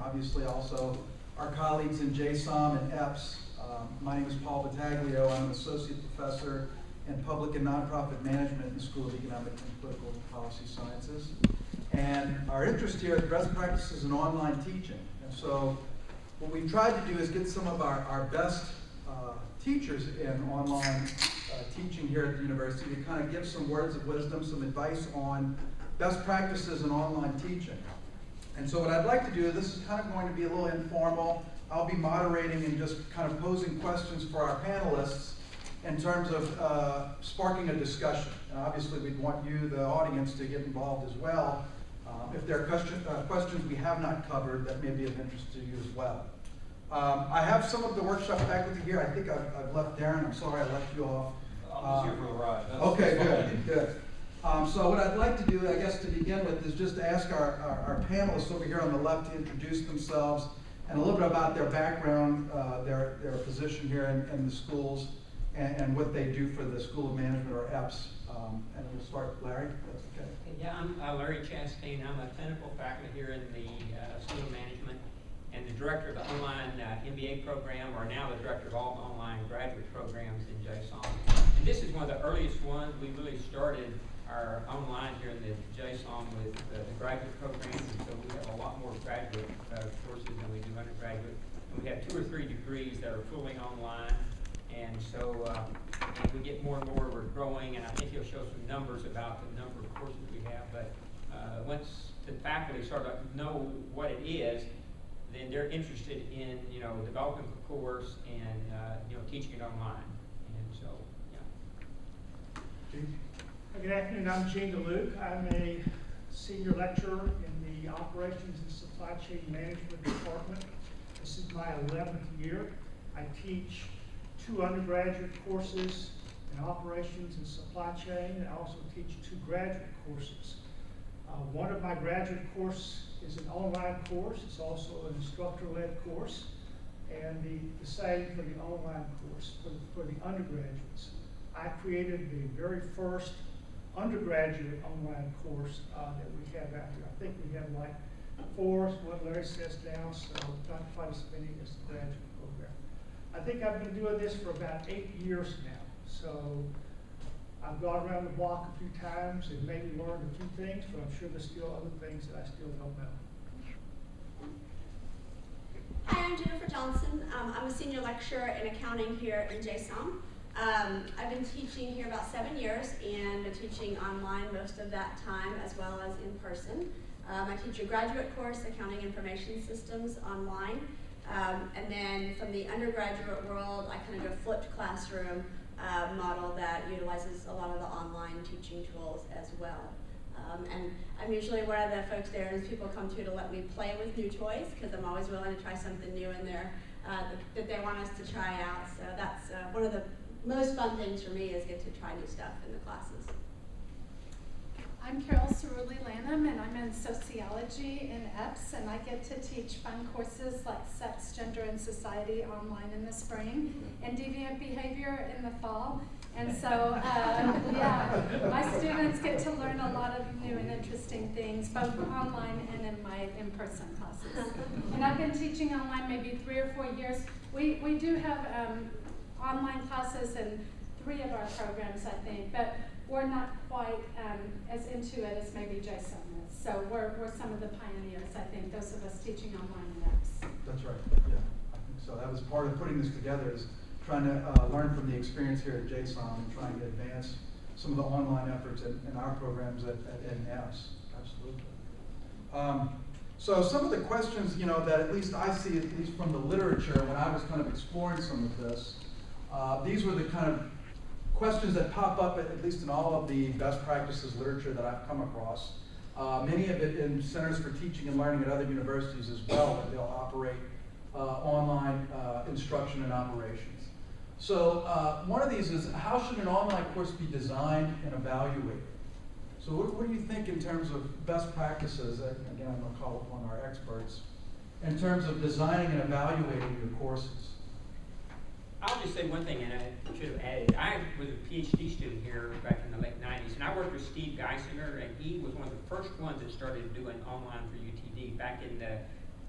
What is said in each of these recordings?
obviously also our colleagues in JSOM and EPS. My name is Paul Battaglio. I'm an associate professor in public and nonprofit management in the School of Economic and Political Policy Sciences. And our interest here is best practices in online teaching. And so what we've tried to do is get some of our best teachers in online teaching here at the university to kind of give some words of wisdom, some advice on best practices in online teaching. And so what I'd like to do, this is kind of going to be a little informal. I'll be moderating and just kind of posing questions for our panelists in terms of sparking a discussion. And obviously we'd want you, the audience, to get involved as well. If there are questions we have not covered that may be of interest to you as well. I have some of the workshop faculty here. I think I've left Darren. I'm sorry I left you off. I'm just here for the ride. Okay, good. So what I'd like to do, I guess, to begin with is just ask our panelists over here on the left to introduce themselves and a little bit about their background, their position here in the schools, and what they do for the School of Management, or EPS. And we'll start, Larry, if that's okay. Yeah, I'm Larry Chastain. I'm a clinical faculty here in the School of Management and the director of the online MBA program, or now the director of all online graduate programs in JSOM. And this is one of the earliest ones. We really started our online here in the JSOM with the graduate programs, and so we have a lot more graduate courses than we do undergraduate. And we have 2 or 3 degrees that are fully online. And so as we get more and more, we're growing, and I think he'll show some numbers about the number of courses we have. But once the faculty sort of know what it is, then they're interested in, developing the course and, teaching it online. And so, yeah. Good afternoon, I'm Gene DeLuke. I'm a senior lecturer in the Operations and Supply Chain Management Department. This is my 11th year. I teach 2 undergraduate courses in Operations and Supply Chain, and I also teach 2 graduate courses. One of my graduate courses is an online course. It's also an instructor-led course, and the same for the online course for the undergraduates. I created the very first undergraduate online course that we have out here. I think we have like 4, what Larry says now, so not quite as many as the graduate program. I think I've been doing this for about 8 years now, so I've gone around the block a few times and maybe learned a few things, but I'm sure there's still other things that I still don't know. Hi, I'm Jennifer Johnson. I'm a senior lecturer in accounting here in JSOM. I've been teaching here about 7 years, and been teaching online most of that time as well as in person. I teach a graduate course, Accounting Information Systems, online. And then from the undergraduate world, I kind of do a flipped classroom model that utilizes a lot of the online teaching tools as well. And I'm usually one of the folks there as people come to let me play with new toys, because I'm always willing to try something new in there that they want us to try out. So that's one of the most fun things for me, is get to try new stuff in the classes. I'm Carol Cerulli Lanham, and I'm in sociology in EPS, and I get to teach fun courses like sex, gender, and society online in the spring, and deviant behavior in the fall. And so, yeah, my students get to learn a lot of new and interesting things, both online and in my in-person classes. And I've been teaching online maybe 3 or 4 years. We do have online classes in 3 of our programs, I think, but we're not quite as into it as maybe JSOM is. So we're some of the pioneers, I think, those of us teaching online in EPS. That's right, yeah. I think so. That was part of putting this together, is trying to learn from the experience here at JSOM and trying to advance some of the online efforts in our programs in EPS. Absolutely. So some of the questions, that at least I see, at least from the literature, when I was kind of exploring some of this, these were the kind of questions that pop up, at least in all of the best practices literature that I've come across. Many of it in Centers for Teaching and Learning at other universities as well, where they'll operate online instruction and operations. So one of these is, how should an online course be designed and evaluated? So what do you think in terms of best practices? Again, I'm going to call upon our experts. In terms of designing and evaluating your courses. I'll just say one thing, and I should have added. I was a PhD student here back in the late 90s, and I worked with Steve Geisinger, and he was one of the first ones that started doing online for UTD back in the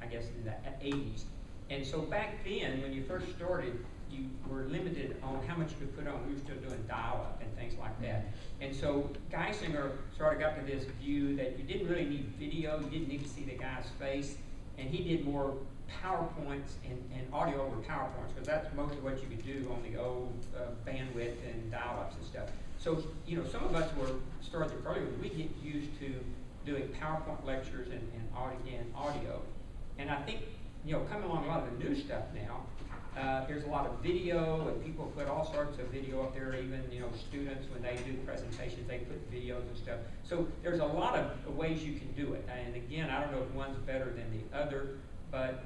I guess, in the 80s. And so back then, when you first started, you were limited on how much you could put on. We were still doing dial-up and things like that. And so Geisinger sort of got to this view that you didn't really need video, you didn't need to see the guy's face, and he did more PowerPoints and audio over PowerPoints, because that's most of what you could do on the old bandwidth and dial-ups and stuff. So, you know, some of us were started earlier. We get used to doing PowerPoint lectures and audio. And I think, you know, coming along a lot of the new stuff now, there's a lot of video, and people put all sorts of video up there. Even, you know, students, when they do presentations, they put videos and stuff. So there's a lot of ways you can do it. And again, I don't know if one's better than the other, but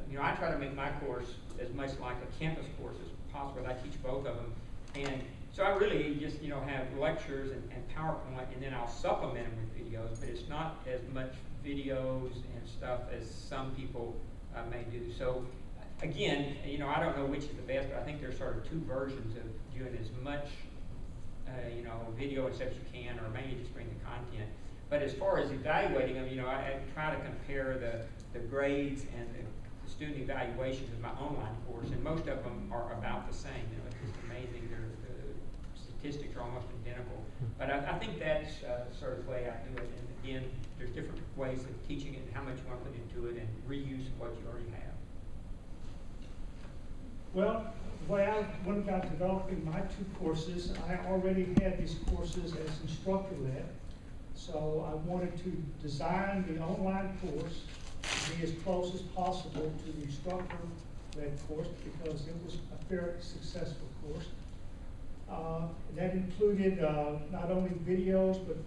you know, I try to make my course as much like a campus course as possible. I teach both of them, and so I really just, you know, have lectures and PowerPoint, and then I'll supplement them with videos. But it's not as much videos and stuff as some people may do. So again, you know, I don't know which is the best, but I think there's sort of two versions of doing as much, you know, video and stuff as you can, or maybe just bring the content. But as far as evaluating them, you know, I try to compare the grades and the student evaluations of my online course, and most of them are about the same. You know, it's just amazing. The statistics are almost identical. But I think that's sort of the way I do it. And again, there's different ways of teaching it and how much you want to put into it, and reuse of what you already have. Well, the way I went about developing my two courses, I already had these courses as instructor-led. So I wanted to design the online course to be as close as possible to the instructor-led course, because it was a very successful course. That included not only videos, but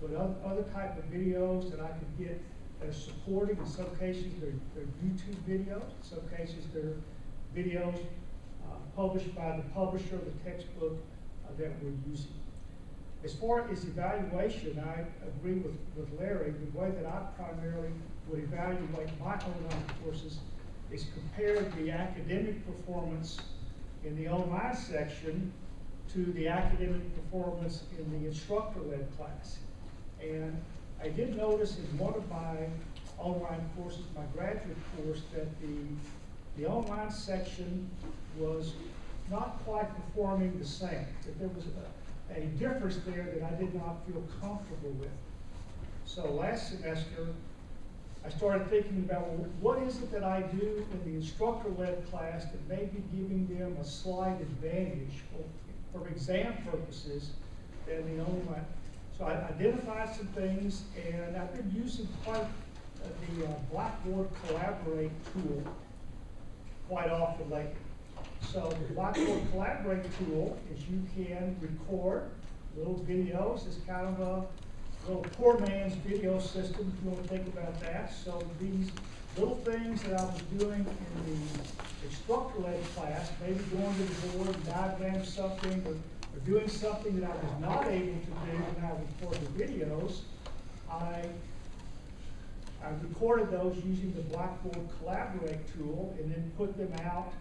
other type of videos that I could get that are supporting. In some cases, they're YouTube videos. In some cases, they're videos published by the publisher of the textbook that we're using. As far as evaluation, I agree with Larry. The way that I primarily would evaluate my online courses is compare the academic performance in the online section to the academic performance in the instructor-led class. And I did notice in one of my online courses, my graduate course, that the online section was not quite performing the same, that there was a difference there that I did not feel comfortable with. So last semester, I started thinking about, well, what is it that I do in the instructor-led class that may be giving them a slight advantage for exam purposes than the online. So I identified some things, and I've been using quite the Blackboard Collaborate tool quite often lately. So the Blackboard Collaborate tool is you can record little videos. It's kind of a little poor man's video system, if you want to think about that. So these little things that I was doing in the instructor-led class, maybe going to the board and diagram something, or doing something that I was not able to do when I recorded the videos, I recorded those using the Blackboard Collaborate tool, and then put them out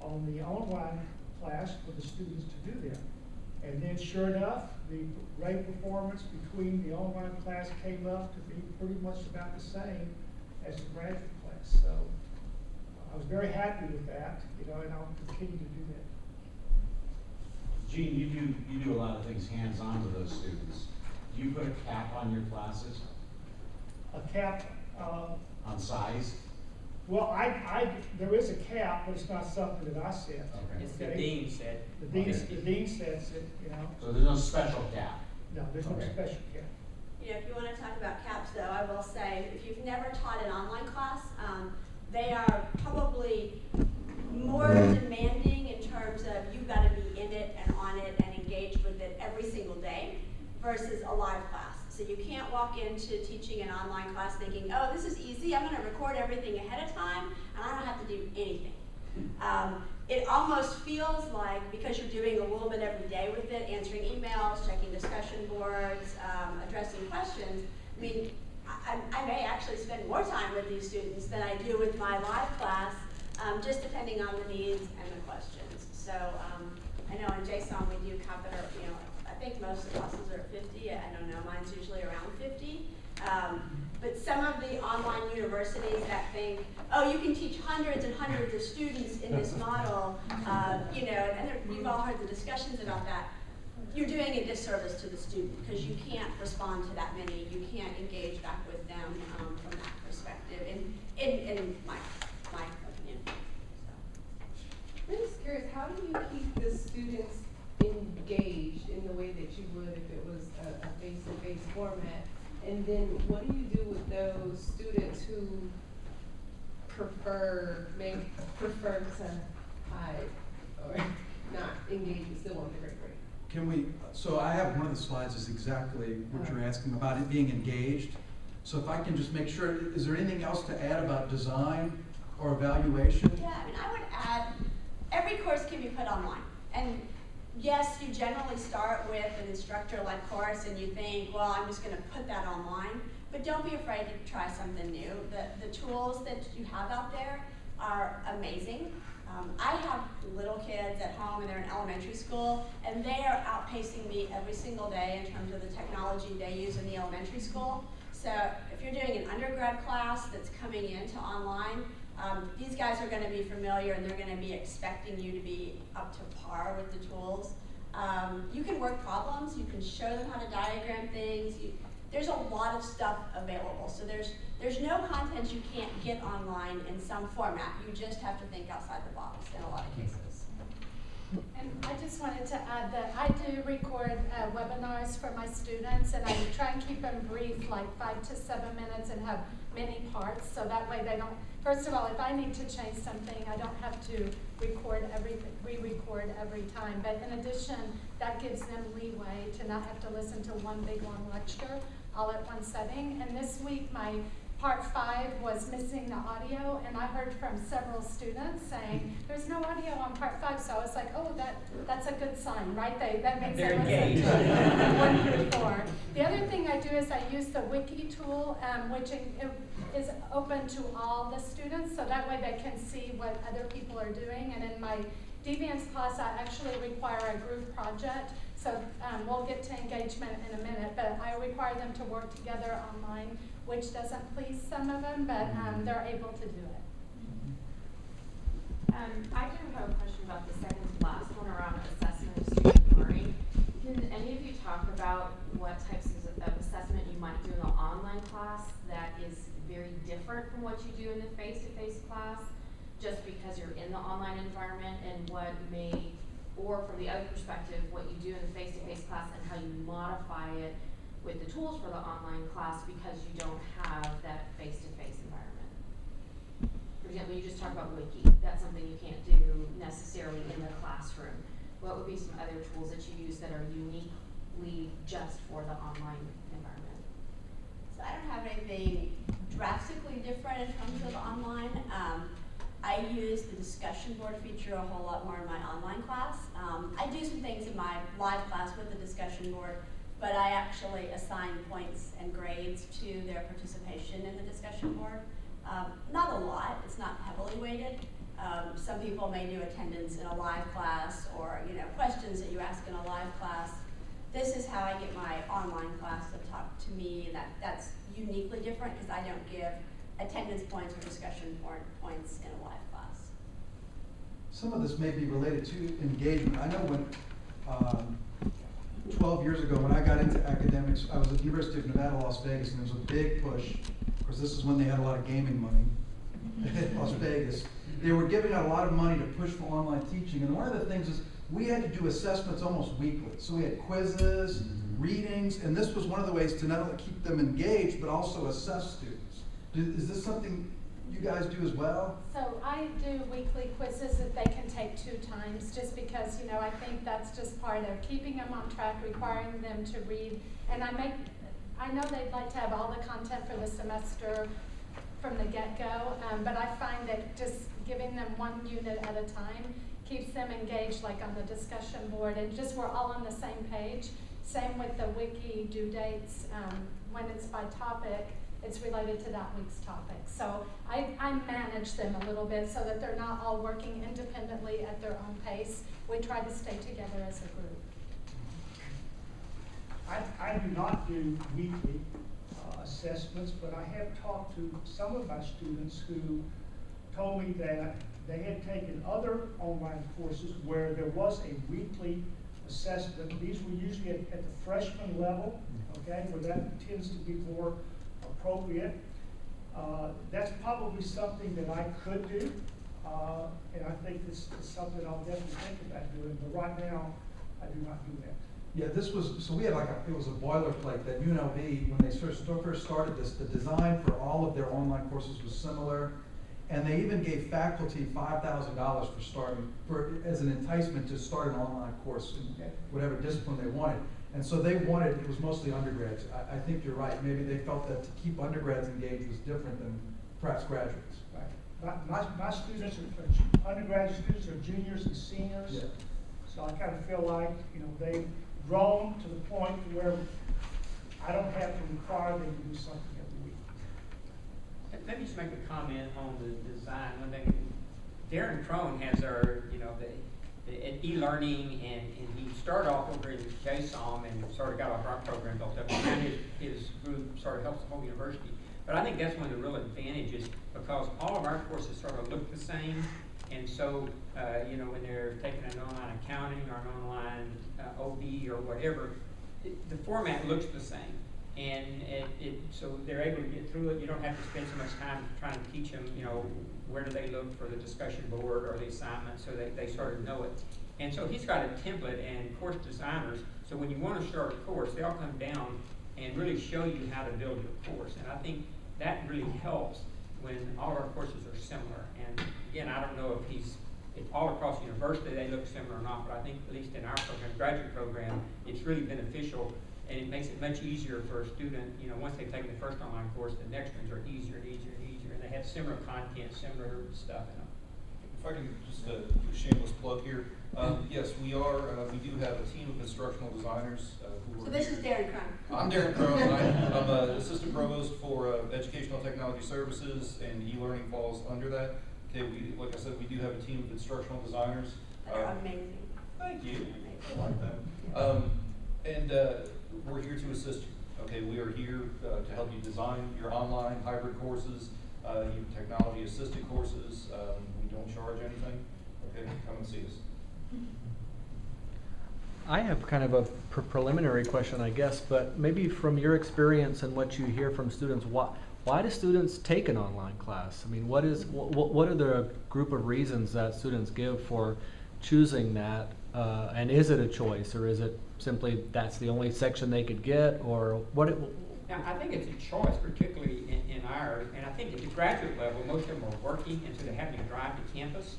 on the online class for the students to do them. And then sure enough, the grade performance between the online class came up to be pretty much about the same as the graduate class. So I was very happy with that, you know, and I'll continue to do that. Gene, you do a lot of things hands-on with those students. Do you put a cap on your classes? A cap? On size? Well, there is a cap, but it's not something that I set. Okay. It's the dean said. The dean sets it, you know. So there's no special cap? No, there's no Okay. special cap. You know, if you want to talk about caps, though, I will say, if you've never taught an online class, they are probably more demanding in terms of you've got to be in it and on it and engaged with it every single day versus a live class. So you can't walk into teaching an online class thinking, oh, this is easy, I'm going to record everything ahead of time, and I don't have to do anything. It almost feels like, because you're doing a little bit every day with it, answering emails, checking discussion boards, addressing questions, I mean, I may actually spend more time with these students than I do with my live class, just depending on the needs and the questions. So I know in JSOM we do cap it, I think most of the classes are at 50. I don't know, mine's usually around 50. But some of the online universities that think, oh, you can teach hundreds and hundreds of students in this model, you know, and we've all heard the discussions about that. You're doing a disservice to the student because you can't respond to that many. You can't engage back with them from that perspective, in my opinion. So. I'm just curious, how do you keep the students engaged in the way that you would if it was a face-to-face format? And then what do you do with those students who may prefer to hide or not engage but still want the great grade? Can we, so I have one of the slides is exactly what you're asking about, it being engaged. So if I can just make sure, is there anything else to add about design or evaluation? Yeah, I mean, I would add, every course can be put online. And yes, you generally start with an instructor-led course and you think, well, I'm just gonna put that online. But don't be afraid to try something new. The tools that you have out there are amazing. I have little kids at home and they're in elementary school, and they are outpacing me every single day in terms of the technology they use in the elementary school. So if you're doing an undergrad class that's coming into online, these guys are going to be familiar and they're going to be expecting you to be up to par with the tools. You can work problems, you can show them how to diagram things. There's a lot of stuff available. So there's no content you can't get online in some format. You just have to think outside the box in a lot of cases. And I just wanted to add that I do record webinars for my students, and I try and keep them brief, like 5 to 7 minutes, and have many parts, so that way they don't, first of all, if I need to change something, I don't have to re-record every time. But in addition, that gives them leeway to not have to listen to one big long lecture all at one setting. And this week, my part 5 was missing the audio, and I heard from several students saying, there's no audio on part 5, so I was like, oh, that's a good sign, right? That means They're they engaged. listened to 1 through 4. The other thing I do is I use the wiki tool, which is open to all the students, so that way they can see what other people are doing. And in my Deviance class, I actually require a group project, so we'll get to engagement in a minute, but I require them to work together online, which doesn't please some of them, but they're able to do it. I do have a question about the second to last one around assessment of student learning. Can any of you talk about what types of assessment you might do in the online class that is very different from what you do in the face-to-face class, just because you're in the online environment, and what may, or from the other perspective, what you do in the face-to-face class and how you modify it with the tools for the online class because you don't have that face-to-face environment. For example, you just talked about Wiki. That's something you can't do necessarily in the classroom. What would be some other tools that you use that are uniquely just for the online environment? So I don't have anything drastically different in terms of online. I use the discussion board feature a whole lot more in my online class. I do some things in my live class with the discussion board, but I actually assign points and grades to their participation in the discussion board. Not a lot, it's not heavily weighted. Some people may do attendance in a live class, or questions that you ask in a live class. This is how I get my online class to talk to me, and that's uniquely different because I don't give attendance points or discussion points in a live class. Some of this may be related to engagement. I know when 12 years ago when I got into academics, I was at the University of Nevada, Las Vegas, and there was a big push. Of course, this is when they had a lot of gaming money at Las Vegas. They were giving out a lot of money to push for online teaching, and one of the things is we had to do assessments almost weekly. So we had quizzes, readings, and this was one of the ways to not only keep them engaged, but also assess students. Is this something you guys do as well? So I do weekly quizzes that they can take 2 times, just because, I think that's just part of keeping them on track, requiring them to read. And I know they'd like to have all the content for the semester from the get-go, but I find that just giving them 1 unit at a time keeps them engaged, like on the discussion board, and just we're all on the same page. Same with the wiki due dates. When it's by topic, it's related to that week's topic. So I manage them a little bit so that they're not all working independently at their own pace. We try to stay together as a group. I do not do weekly. assessments, but I have talked to some of my students who told me that they had taken other online courses where there was a weekly assessment. These were usually at the freshman level, okay, where that tends to be more appropriate. That's probably something that I could do, and I think this is something I'll definitely think about doing, but right now, I do not do that. Yeah, this was, so we had it was a boilerplate that UNLV, when they first started this, the design for all of their online courses was similar. And they even gave faculty $5,000 as an enticement to start an online course in whatever discipline they wanted. And so they wanted, it was mostly undergrads. I think you're right. Maybe they felt that to keep undergrads engaged was different than perhaps graduates. Right. My students are undergraduate students are juniors and seniors. Yeah. So I kind of feel like, they've grown to the point where I don't have to require them to do something every week. Let me just make a comment on the design. One thing, Darren Crone has our, the e-learning, and he started off over in JSOM and sort of got our program built up. And now his group sort of helps the whole university. But I think that's one of the real advantages, because all of our courses sort of look the same. And so, when they're taking an online accounting or an online OB or whatever, the format looks the same. And so they're able to get through it. You don't have to spend so much time trying to teach them, where do they look for the discussion board or the assignment, so they sort of know it. And so he's got a template and course designers, so when you want to start a course, they'll come down and really show you how to build your course. And I think that really helps when all of our courses are similar. And again, I don't know if all across the university they look similar or not, but I think at least in our program, graduate program, it's really beneficial. And it makes it much easier for a student, once they've taken the first online course, the next ones are easier and easier and easier, and they have similar content, similar stuff in them. If I can just do a shameless plug here. Yes, we do have a team of instructional designers who are. So this is Darren Crone. I'm Darren Crone. I'm an assistant provost for Educational Technology Services, and e-learning falls under that. Okay, like I said, we do have a team of instructional designers. They're amazing. Thank you. I like that. And we're here to assist you. Okay, we are here to help you design your online hybrid courses, your technology assisted courses. We don't charge anything. Okay, come and see us. I have kind of a preliminary question, I guess, but maybe from your experience and what you hear from students, why do students take an online class? I mean, what are the group of reasons that students give for choosing that? And is it a choice, or is it simply that's the only section they could get, or what? Now, I think it's a choice, particularly in ours, and I think at the graduate level, most of them are working, and so they're having to drive to campus.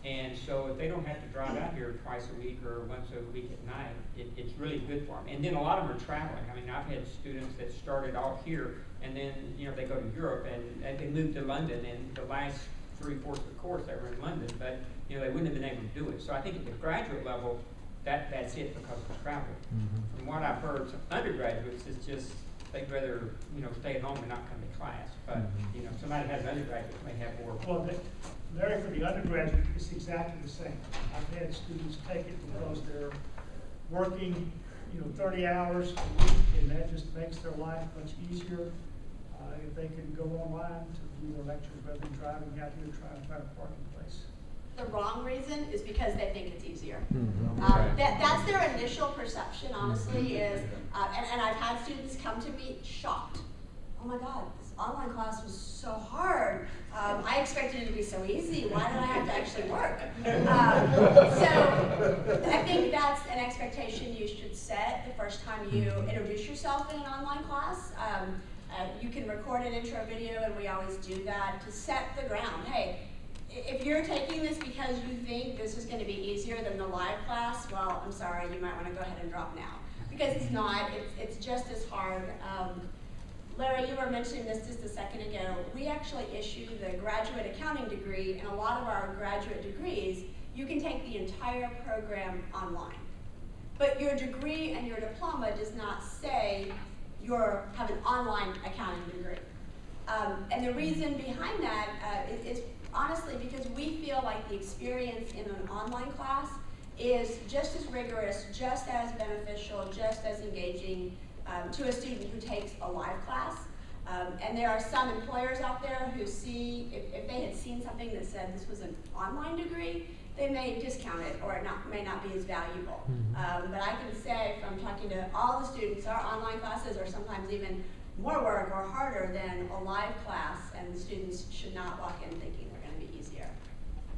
And so if they don't have to drive out here twice a week or once a week at night, it's really good for them. And then a lot of them are traveling. I mean, I've had students that started off here, and then they go to Europe, and they moved to London, and the last 3/4 of the course they were in London, but they wouldn't have been able to do it. So I think at the graduate level, that's it because of travel. Mm-hmm. From what I've heard, some undergraduates, it's just they'd rather stay at home and not come to class. But Mm-hmm. Somebody has undergraduate may have more. Well, Larry, for the undergraduate, it's exactly the same. I've had students take it because they're working, 30 hours a week, and that just makes their life much easier. If they can go online to do their lectures rather than driving out here trying to find a parking place. The wrong reason is because they think it's easier. Mm-hmm. That's their initial perception, honestly, is, and I've had students come to me shocked. Oh my God, this online class was so hard. I expected it to be so easy. Why did I have to actually work? So I think that's an expectation you should set the first time you introduce yourself in an online class. You can record an intro video, and we always do that to set the ground. Hey, if you're taking this because you think this is going to be easier than the live class, well, I'm sorry, you might want to go ahead and drop now. Because it's not, it's just as hard. Larry, you were mentioning this just a second ago. We actually issue the graduate accounting degree, and a lot of our graduate degrees, you can take the entire program online. But your degree and your diploma does not say you have an online accounting degree. And the reason behind that is honestly because we feel like the experience in an online class is just as rigorous, just as beneficial, just as engaging to a student who takes a live class. And there are some employers out there who see, if they had seen something that said this was an online degree, they may discount it or it may not be as valuable. But I can say from talking to all the students, our online classes are sometimes even more work or harder than a live class, and the students should not walk in thinking they're going to be easier.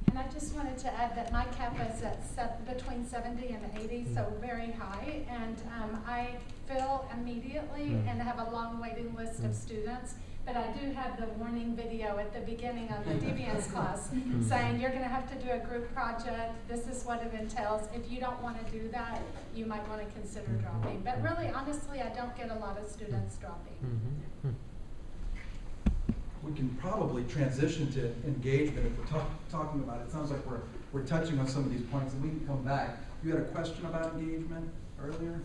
And I just wanted to add that my cap is at between 70 and 80, so very high. And I fill immediately and have a long waiting list of students. But I do have the warning video at the beginning of the Deviance class saying you're going to have to do a group project. This is what it entails. If you don't want to do that, you might want to consider dropping. But really, honestly, I don't get a lot of students dropping. We can probably transition to engagement if we're talking about it. It sounds like we're touching on some of these points, and we can come back. You had a question about engagement earlier?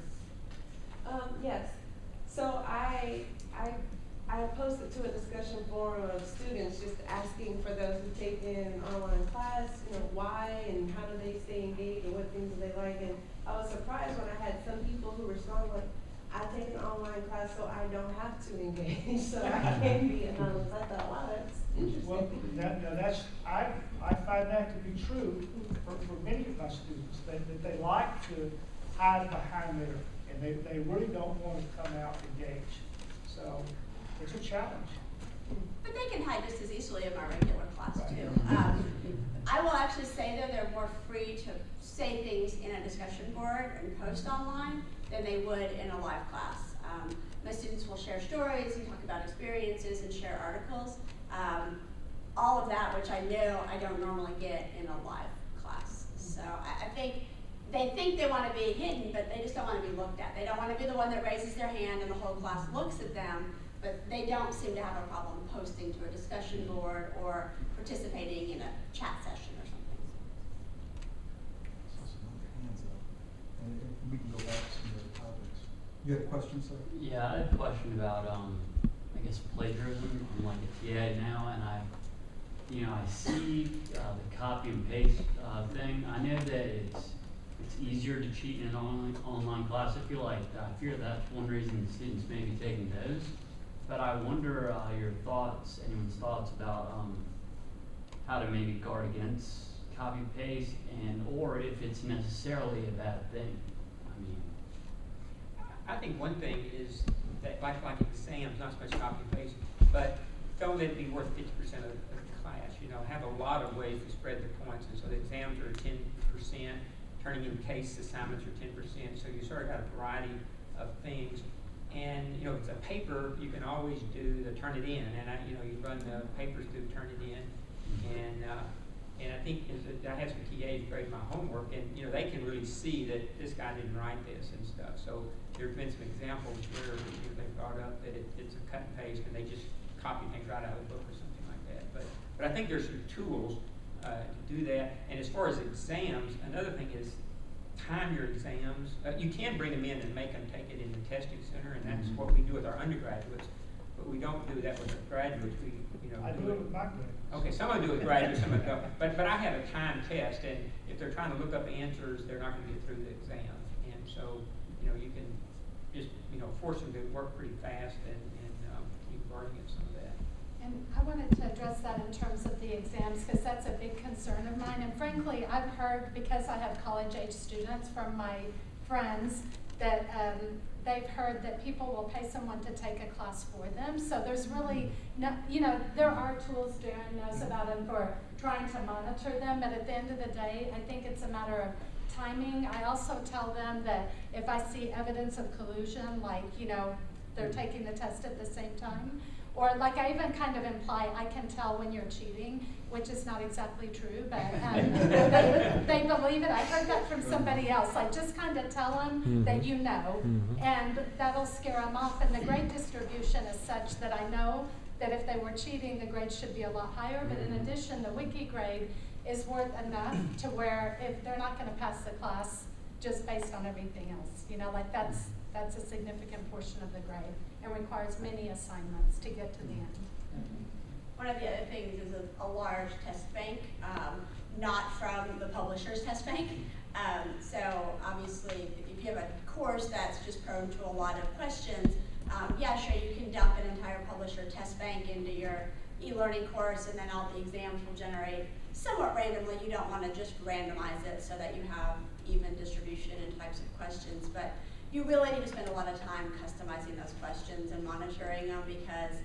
Yes. So I posted to a discussion forum of students just asking for those who take in online class, why and how do they stay engaged and what things do they like. And I was surprised when I had some people who responded like, I take an online class so I don't have to engage, so I can be anonymous. I thought, wow, that's interesting. Well, I find that to be true for many of my students, that they like to hide behind there, and they really don't want to come out and engage. So it's a challenge. But they can hide just as easily in my regular class too. I will actually say though they're more free to say things in a discussion board and post online than they would in a live class. My students will share stories and talk about experiences and share articles. All of that, which I know I don't normally get in a live class. So I think they want to be hidden, but they just don't want to be looked at. They don't want to be the one that raises their hand and the whole class looks at them, but they don't seem to have a problem posting to a discussion board or participating in a chat session or something. Saw some other hands up. And we can go back to some other topics. You had a question, sir? Yeah, I had a question about, I guess, plagiarism. I'm like a TA now, and I see the copy and paste thing. I know that it's easier to cheat in an online class. I fear that's one reason students may be taking those. But I wonder anyone's thoughts about how to maybe guard against copy and paste, or if it's necessarily a bad thing. I think one thing is that like exams, not so much copy and paste, but don't let it be worth 50% of the class. Have a lot of ways to spread the points, and so the exams are 10%, turning in case assignments are 10%, so you sort of got a variety of things. And if it's a paper, you can always do the turn it in, and you run the papers through turn it in, and I think I had some TAs grade my homework, and they can really see that this guy didn't write this and stuff. So there's been some examples where they brought up that it's a cut and paste, and they just copy things right out of the book or something like that. But I think there's some tools to do that. And as far as exams, another thing is time your exams. You can bring them in and make them take it in the testing center, and that's what we do with our undergraduates. But we don't do that with our graduates. I do it with my grades. Okay, some of them do it with graduates, some of them don't. But I have a time test, and if they're trying to look up answers, they're not going to get through the exam. And so, you can just, force them to work pretty fast and keep guarding against some of that. And I wanted to address that in terms of the exams, because that's a big concern of mine. And frankly, I've heard, because I have college-age students from my friends, that they've heard that people will pay someone to take a class for them. So there's really no, there are tools Darren knows about them for trying to monitor them, but at the end of the day, I think it's a matter of timing. I also tell them that if I see evidence of collusion, like, they're taking the test at the same time, or like I even kind of imply I can tell when you're cheating, which is not exactly true, but they believe it. I heard that from somebody else. I just kind of tell them that and that'll scare them off. And the grade distribution is such that I know that if they were cheating, the grade should be a lot higher. But in addition, the wiki grade is worth enough to where if they're not going to pass the class just based on everything else, that's a significant portion of the grade and requires many assignments to get to the end. One of the other things is a large test bank, not from the publisher's test bank. So obviously, if you have a course that's just prone to a lot of questions, Yeah, sure, you can dump an entire publisher test bank into your e-learning course, and then all the exams will generate somewhat randomly. You don't want to just randomize it so that you have even distribution and types of questions, but you really need to spend a lot of time customizing those questions and monitoring them, because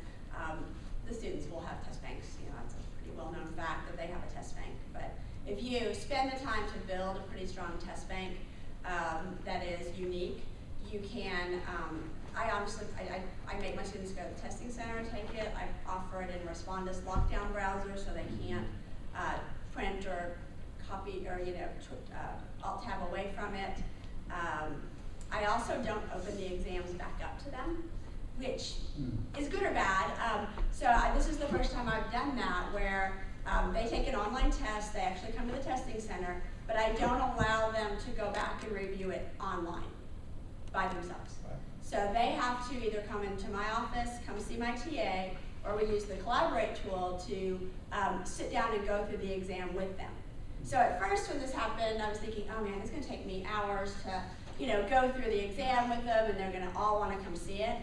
the students will have test banks. You know, it's a pretty well-known fact that they have a test bank. But if you spend the time to build a pretty strong test bank that is unique, you can, I make my students go to the testing center and take it. I offer it in Respondus lockdown browser so they can't print or copy or, alt-tab away from it. I also don't open the exams back up to them, which is good or bad. This is the first time I've done that, where they take an online test, they actually come to the testing center, but I don't allow them to go back and review it online by themselves. Right. So they have to either come into my office, come see my TA, or we use the Collaborate tool to sit down and go through the exam with them. So at first when this happened, I was thinking, oh man, it's gonna take me hours to go through the exam with them, and they're gonna all wanna come see it.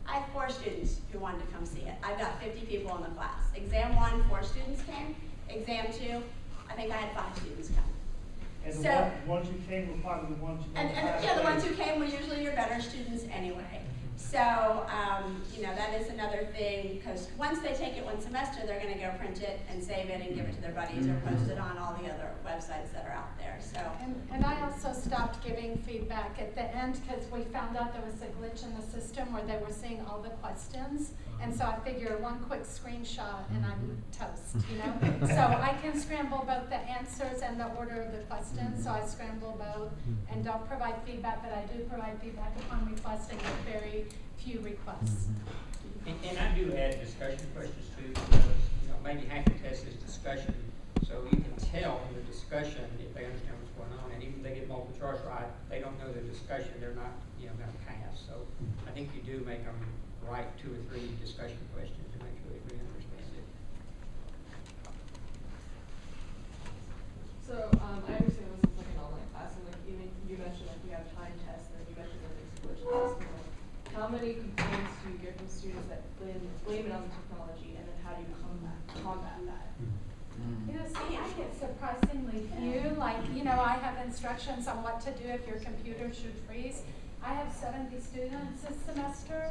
I have 4 students who wanted to come see it. I've got 50 people in the class. Exam 1, 4 students came. Exam 2, I think I had 5 students come. And the So- ones who came were probably the ones who. The ones who came were usually your better students anyway. So, that is another thing, because once they take it one semester, they're gonna go print it and save it and give it to their buddies or post it on all the other websites that are out there, so. And I also stopped giving feedback at the end because we found out there was a glitch in the system where they were seeing all the questions. And so I figure one quick screenshot and I'm toast, So I can scramble both the answers and the order of the questions. So I scramble both and don't provide feedback, but I do provide feedback upon requesting with very few requests. And I do add discussion questions too, because, maybe half the test is discussion, so you can tell in the discussion if they understand what's going on, and even if they get multiple choice right, they don't know the discussion, they're not, gonna pass. So I think you do make them write 2 or 3 discussion questions to make sure they really understand it. So, I understand this is like an online class, and like even you mentioned like we have time tests, and you mentioned that there's glitch tests. How many complaints do you get from students that blame it on the technology, and then how do you combat that? I get surprisingly few. I have instructions on what to do if your computer should freeze. I have 70 students this semester,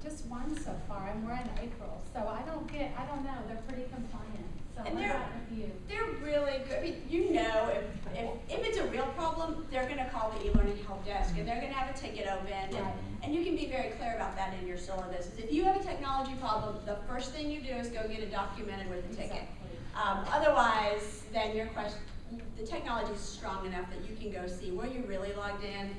just 1 so far, and we're in April. So I don't know, they're pretty compliant. So And what they're- about with you? They're really good. I mean, if it's a real problem, they're gonna call the e-learning help desk and they're gonna have a ticket open. Right. And you can be very clear about that in your syllabus. Is if you have a technology problem, the first thing you do is go get it documented with a ticket. Exactly. Otherwise, then the technology is strong enough that you can go see where you really logged in.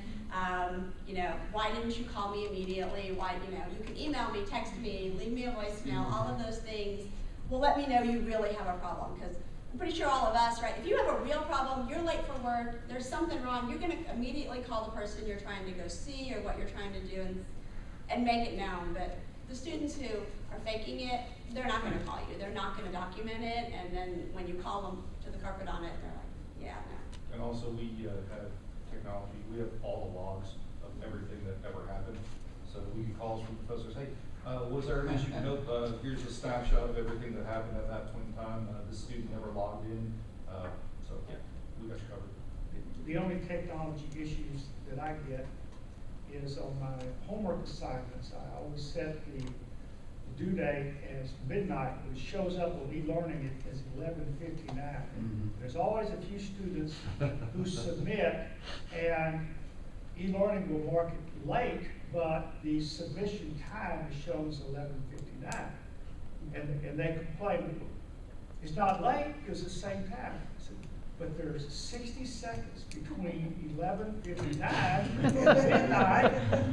Why didn't you call me immediately? You can email me, text me, leave me a voicemail. All of those things will let me know you really have a problem, because I'm pretty sure all of us, right? If you have a real problem, you're late for work, there's something wrong, you're gonna immediately call the person you're trying to go see or what you're trying to do and make it known. But the students who are faking it, they're not gonna call you, they're not gonna document it, and then when you call them to the carpet on it, they're like, yeah, no. And also, we have technology, we have all the logs of everything that ever happened. So we get calls from professors, hey, was there an issue? Nope, here's a snapshot of everything that happened at that point in time. The student never logged in. So yeah, we got you covered. The only technology issues that I get is on my homework assignments. I always set the due date as midnight, but it shows up with e-learning as 11:59. There's always a few students who submit, and e-learning will mark it late, but the submission time shows 11:59. And they complain, it's not late because it's the same time. But there's 60 seconds between 11:59 and midnight,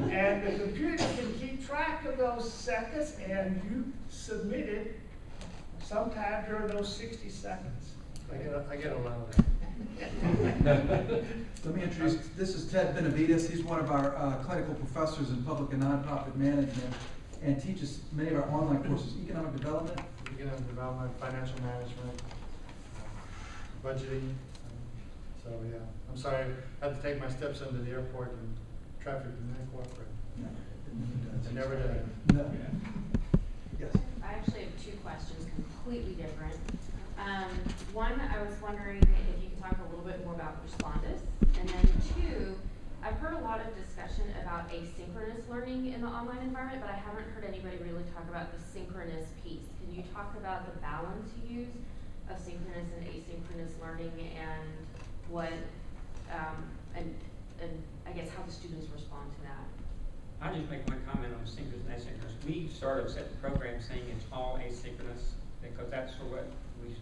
and the computer can keep track of those seconds, and you submit it sometime during those 60 seconds. I get a lot of that. Let me introduce, this is Ted Benavides. He's one of our clinical professors in public and nonprofit management and teaches many of our online courses, economic development. Economic development, financial management, budgeting. So yeah, I'm sorry, I had to take my steps into the airport and traffic did not cooperate. Yeah. I never did. No. Yes. I actually have two questions, completely different. One, I was wondering if you could talk a little bit more about Respondus. And then two, I've heard a lot of discussion about asynchronous learning in the online environment, but I haven't heard anybody really talk about the synchronous piece. Can you talk about the balance you use of synchronous and asynchronous learning and what, and I guess how the students respond to that? I'll just make one comment on synchronous and asynchronous. We sort of set the program saying it's all asynchronous because that's for what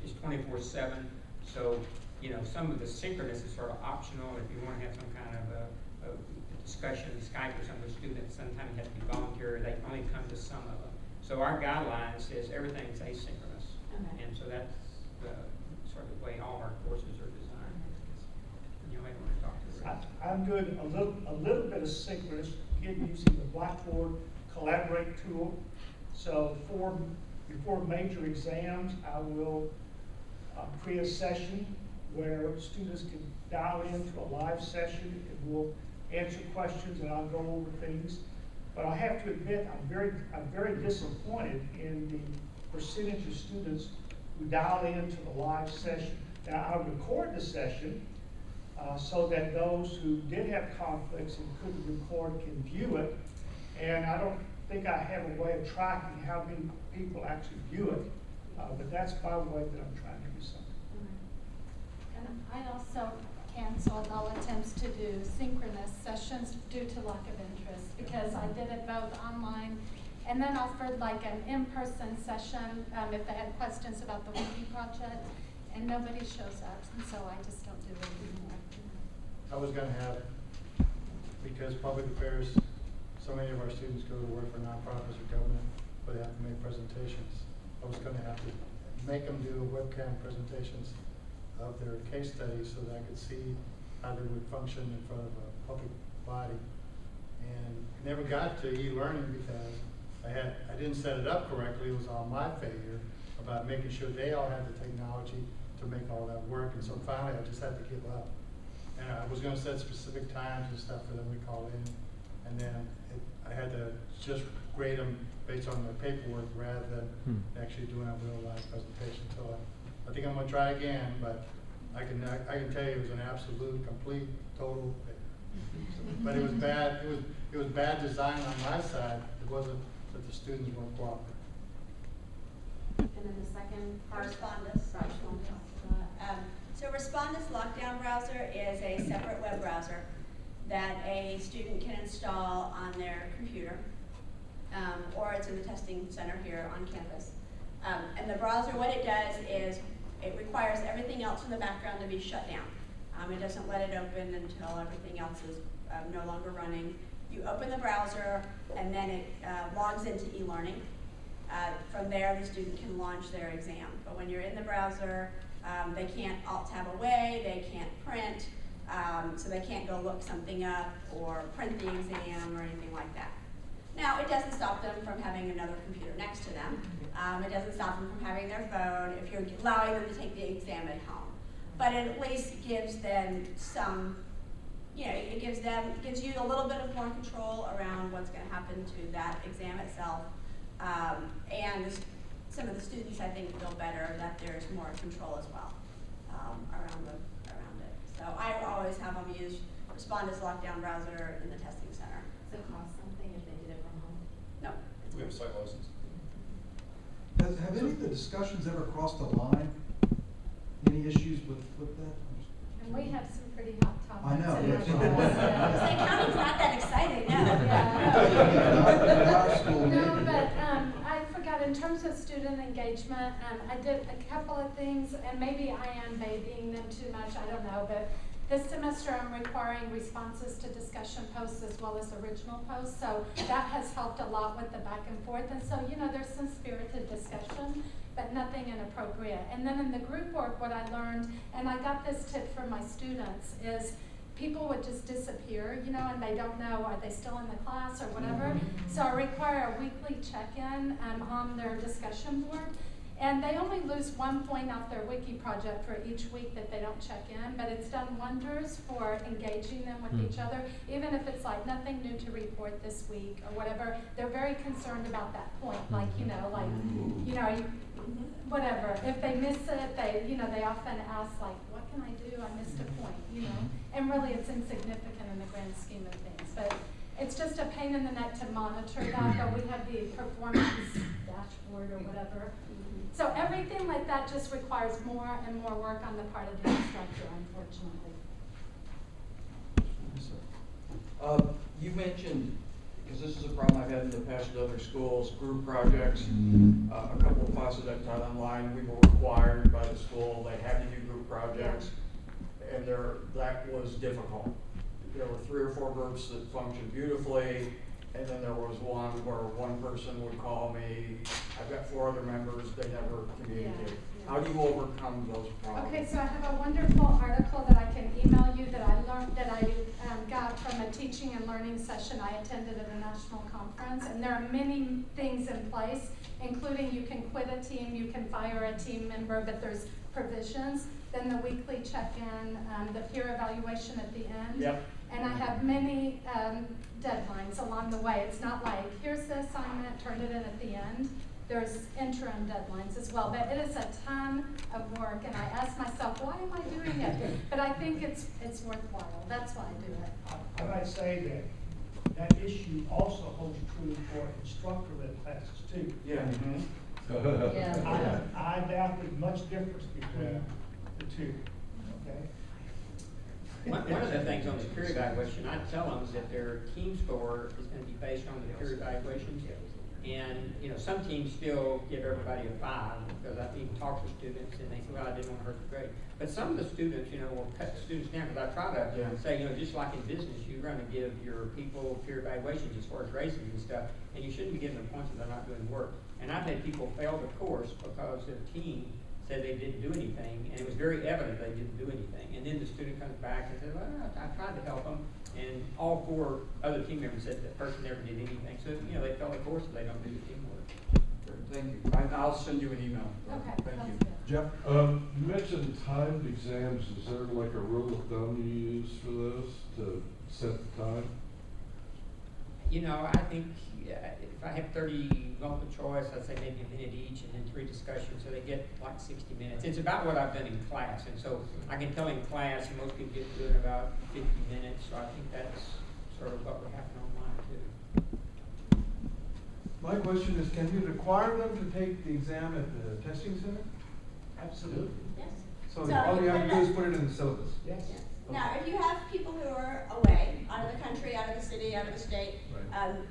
it's 24/7. So, you know, some of the synchronous is sort of optional. If you want to have some kind of a discussion, Skype or something with students, sometimes you have to be voluntary. They only come to some of them. So our guideline says everything's asynchronous. Okay. And so that's the sort of the way all our courses are designed. You may want to talk to the rest. I'm doing a little bit of synchronous, again, using the Blackboard Collaborate tool. So before major exams, I will create a session where students can dial into a live session and we'll answer questions and I'll go over things. But I have to admit, I'm very disappointed in the percentage of students who dial into the live session. Now, I record the session so that those who did have conflicts and couldn't record can view it. And I don't think I have a way of tracking how many people actually view it. But that's my way that I'm trying to do something. And I also canceled all attempts to do synchronous sessions due to lack of interest, because I did it both online and then offered like an in-person session if they had questions about the Wiki project, and nobody shows up, and so I just don't do it anymore. I was gonna have it, because public affairs, so many of our students go to work for nonprofits or government, where they have to make presentations. I was gonna have to make them do webcam presentations of their case studies so that I could see how they would function in front of a public body. And never got to e-learning because I didn't set it up correctly. It was all my failure about making sure they all had the technology to make all that work. And so finally I just had to give up. And I was gonna set specific times and stuff for them to call in. And then I had to just grade them based on their paperwork rather than actually doing a real live presentation. So I think I'm gonna try again, but I can tell you it was an absolute, complete, total failure. But it was bad. It was bad design on my side. It wasn't that the students weren't cooperating. And then the second part? Respondus. So Respondus Lockdown Browser is a separate web browser that a student can install on their computer, or it's in the testing center here on campus. And the browser, what it does is it requires everything else in the background to be shut down. It doesn't let it open until everything else is no longer running. You open the browser and then it logs into e-learning. From there, the student can launch their exam. But when you're in the browser, they can't alt-tab away, they can't print, so they can't go look something up or print the exam or anything like that. Now, it doesn't stop them from having another computer next to them. It doesn't stop them from having their phone if you're allowing them to take the exam at home. But it at least gives them some, it gives you a little bit of more control around what's going to happen to that exam itself. And some of the students, I think, feel better that there's more control as well around it. So I always have them use Respondus Lockdown Browser in the testing center. Does it cost something if they did it from home? No. We have a site license. Have any of the discussions ever crossed the line? Any issues with that? And we have some pretty hot topics. I know. in our Yeah. class. Say accounting's not that exciting, no. In our school, No, maybe. but I forgot, in terms of student engagement, I did a couple of things, and maybe I am babying them too much, I don't know, but this semester I'm requiring responses to discussion posts as well as original posts, so that has helped a lot with the back and forth, and so, there's some spirited discussion, but nothing inappropriate. And then in the group work, what I learned, and I got this tip from my students, is people would just disappear, and they don't know, are they still in the class or whatever. So I require a weekly check-in on their discussion board. And they only lose 1 point off their wiki project for each week that they don't check in, but it's done wonders for engaging them with each other. Even if it's like nothing new to report this week or whatever, they're very concerned about that point. Like, whatever. If they miss it, they often ask like, what can I do? I missed a point, And really it's insignificant in the grand scheme of things. But it's just a pain in the neck to monitor that, but we have the performance dashboard or whatever. So everything like that just requires more and more work on the part of the instructor, unfortunately. You mentioned, because this is a problem I've had in the past with other schools, group projects. A couple of classes I've taught online, we were required by the school, they had to do group projects, and that was difficult. There were 3 or 4 groups that functioned beautifully, and then there was one where one person would call me, I've got 4 other members, they never communicate. How do you overcome those problems? Okay, so I have a wonderful article that I can email you that I got from a teaching and learning session I attended at a national conference, and there are many things in place, including you can quit a team, you can fire a team member, but there's provisions. Then the weekly check-in, the peer evaluation at the end. Yep. And I have many deadlines along the way. It's not like, here's the assignment, turn it in at the end. There's interim deadlines as well, but it is a ton of work, and I ask myself, why am I doing it? But I think it's worthwhile. That's why I do it. I might say that issue also holds true for instructor-led classes too. Yeah. I doubt there's much difference between the two, okay? One of the things on the peer evaluation, I tell them that their team score is going to be based on the peer evaluations. And, some teams still give everybody a 5, because I even talk to students and they say, well, I didn't want to hurt the grade. But some of the students, will cut the students down, because I try to say, just like in business, you're going to give your people peer evaluations as far as races and stuff, and you shouldn't be giving them points if they're not doing work. And I've had people fail the course because their team said they didn't do anything, and it was very evident they didn't do anything. And then the student comes back and says, well, I tried to help them, and all 4 other team members said that person never did anything. So, they fail the course if they don't do the teamwork. Thank you. I'll send you an email. Okay. Thank you. Good. Jeff? You mentioned timed exams. Is there like a rule of thumb you use for those to set the time? I think if I have 30 multiple choice, I'd say maybe a minute each, and then 3 discussions, so they get like 60 minutes. It's about what I've done in class, and so I can tell in class, most people get through in about 50 minutes, so I think that's sort of what would happen online too. My question is, can you require them to take the exam at the testing center? Absolutely. Yes. So So all you you have put to it do up- is put it in the syllabus? Yes. Yes. Now, if you have people who are away, out of the country, out of the city, out of the state,